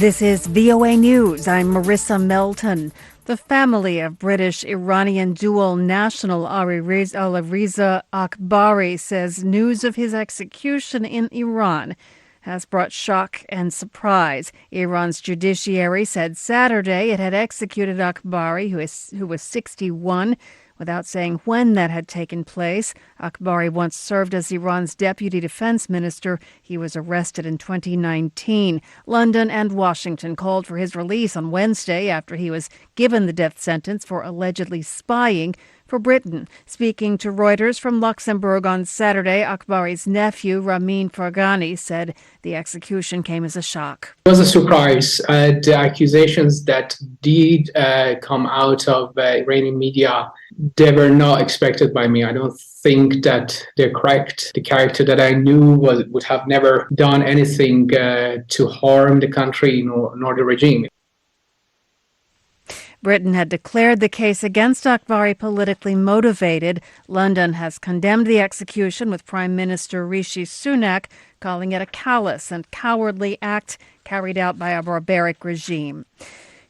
This is VOA News. I'm Marissa Melton. The family of British-Iranian dual national Alireza Akbari says news of his execution in Iran has brought shock and surprise. Iran's judiciary said Saturday it had executed Akbari, who was 61, without saying when that had taken place. Akbari once served as Iran's deputy defense minister. He was arrested in 2019. London and Washington called for his release on Wednesday after he was given the death sentence for allegedly spying for Britain. Speaking to Reuters from Luxembourg on Saturday, Akbari's nephew, Ramin Farghani, said the execution came as a shock. It was a surprise. The accusations that did come out of Iranian media, they were not expected by me. I don't think that they're correct. The character that I knew would have never done anything to harm the country nor the regime. Britain had declared the case against Akbari politically motivated. London has condemned the execution, with Prime Minister Rishi Sunak calling it a callous and cowardly act carried out by a barbaric regime.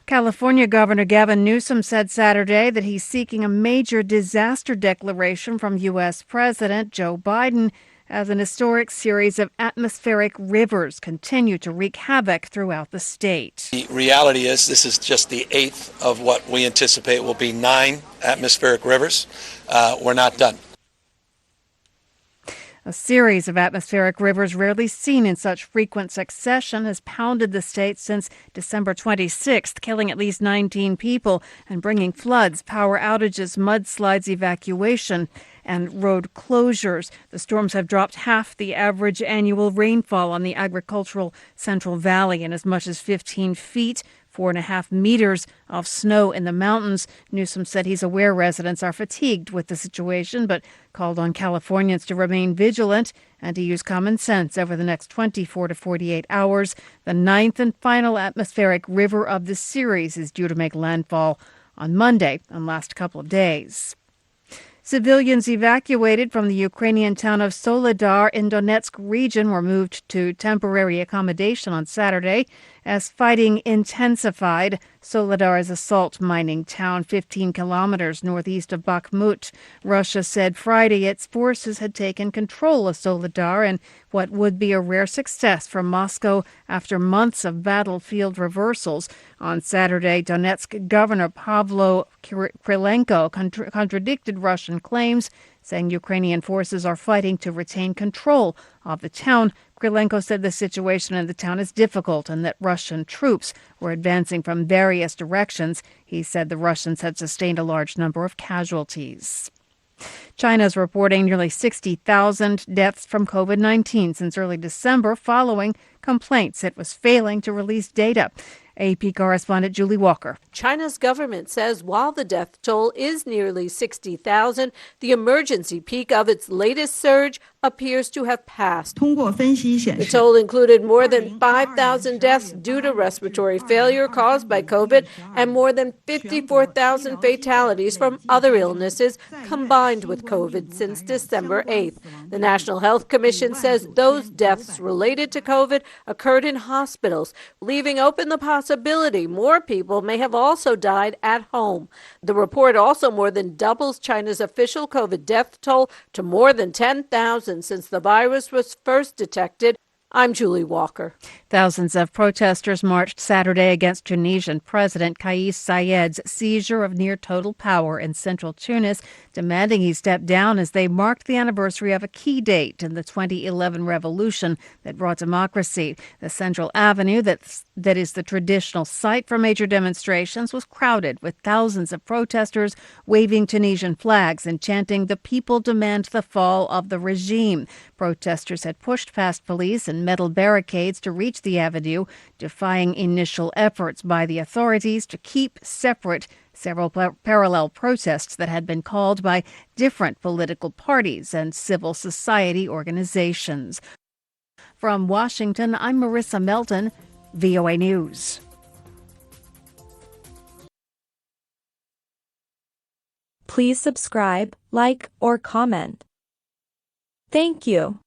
California Governor Gavin Newsom said Saturday that he's seeking a major disaster declaration from U.S. President Joe Biden as an historic series of atmospheric rivers continue to wreak havoc throughout the state. The reality is this is just the 8th of what we anticipate will be 9 atmospheric rivers. We're not done. A series of atmospheric rivers rarely seen in such frequent succession has pounded the state since December 26th, killing at least 19 people and bringing floods, power outages, mudslides, evacuation, and road closures. The storms have dropped half the average annual rainfall on the agricultural Central Valley and as much as 15 feet. 4.5 meters of snow in the mountains. Newsom said he's aware residents are fatigued with the situation, but called on Californians to remain vigilant and to use common sense over the next 24 to 48 hours. The 9th and final atmospheric river of the series is due to make landfall on Monday and last couple of days. Civilians evacuated from the Ukrainian town of Soledar in Donetsk region were moved to temporary accommodation on Saturday as fighting intensified. Soledar is a salt mining town 15 kilometers northeast of Bakhmut. Russia said Friday its forces had taken control of Soledar in what would be a rare success for Moscow after months of battlefield reversals. On Saturday, Donetsk Governor Pavlo Krylenko contradicted Russian claims, saying Ukrainian forces are fighting to retain control of the town. Krylenko said the situation in the town is difficult and that Russian troops were advancing from various directions. He said the Russians had sustained a large number of casualties. China is reporting nearly 60,000 deaths from COVID-19 since early December, following complaints it was failing to release data. AP correspondent Julie Walker. China's government says while the death toll is nearly 60,000, the emergency peak of its latest surge appears to have passed. The toll included more than 5,000 deaths due to respiratory failure caused by COVID and more than 54,000 fatalities from other illnesses combined with COVID since December 8th. The National Health Commission says those deaths related to COVID occurred in hospitals, leaving open the possibility more people may have also died at home. The report also more than doubles China's official COVID death toll to more than 10,000 since the virus was first detected. I'm Julie Walker. Thousands of protesters marched Saturday against Tunisian President Kais Saied's seizure of near-total power in central Tunis, demanding he step down as they marked the anniversary of a key date in the 2011 revolution that brought democracy. The central avenue that is the traditional site for major demonstrations was crowded with thousands of protesters waving Tunisian flags and chanting, "The people demand the fall of the regime." Protesters had pushed past police and metal barricades to reach the avenue, defying initial efforts by the authorities to keep separate several parallel protests that had been called by different political parties and civil society organizations. From Washington, I'm Marissa Melton, VOA News. Please subscribe, like, or comment. Thank you.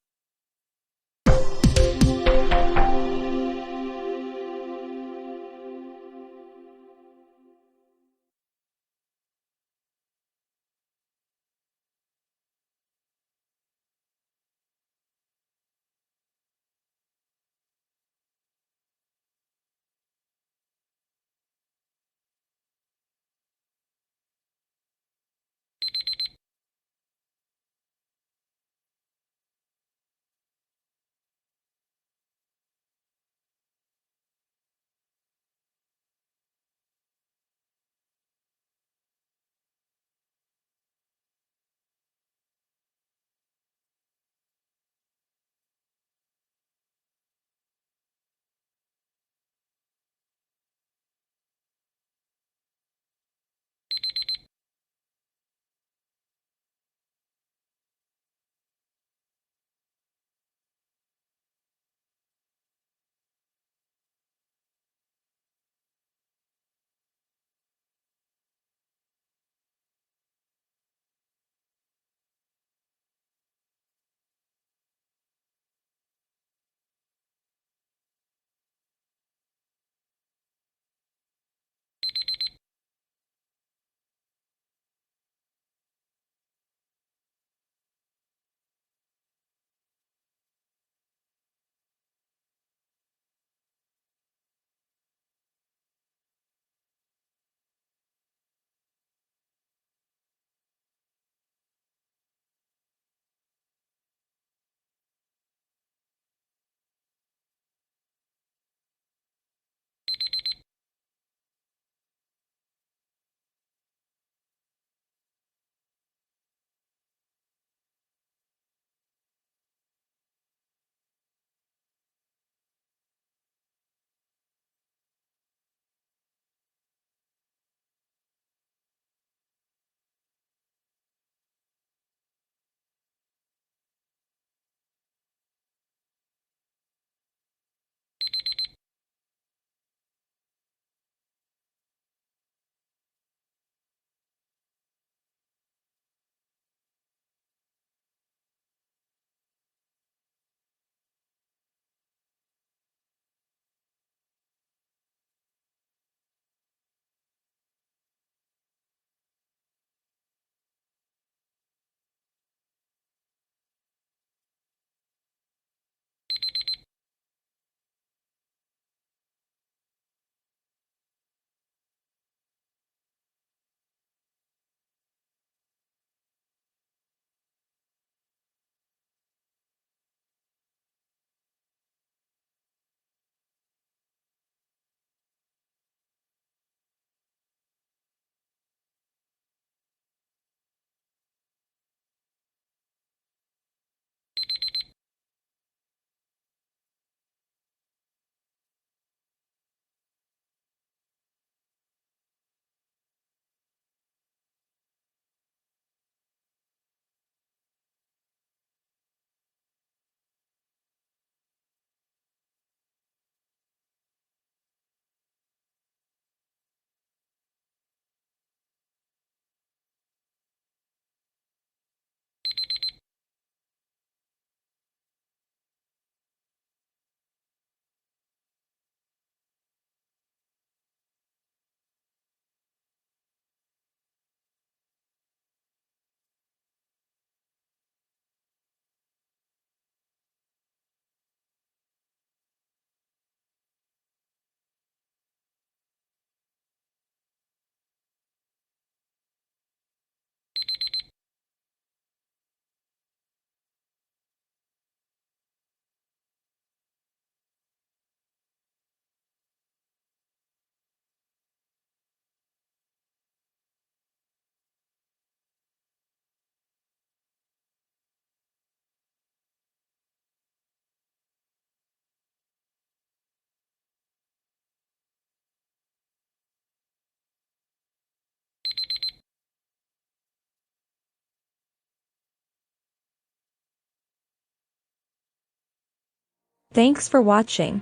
Thanks for watching.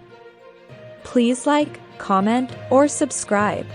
Please like, comment, or subscribe.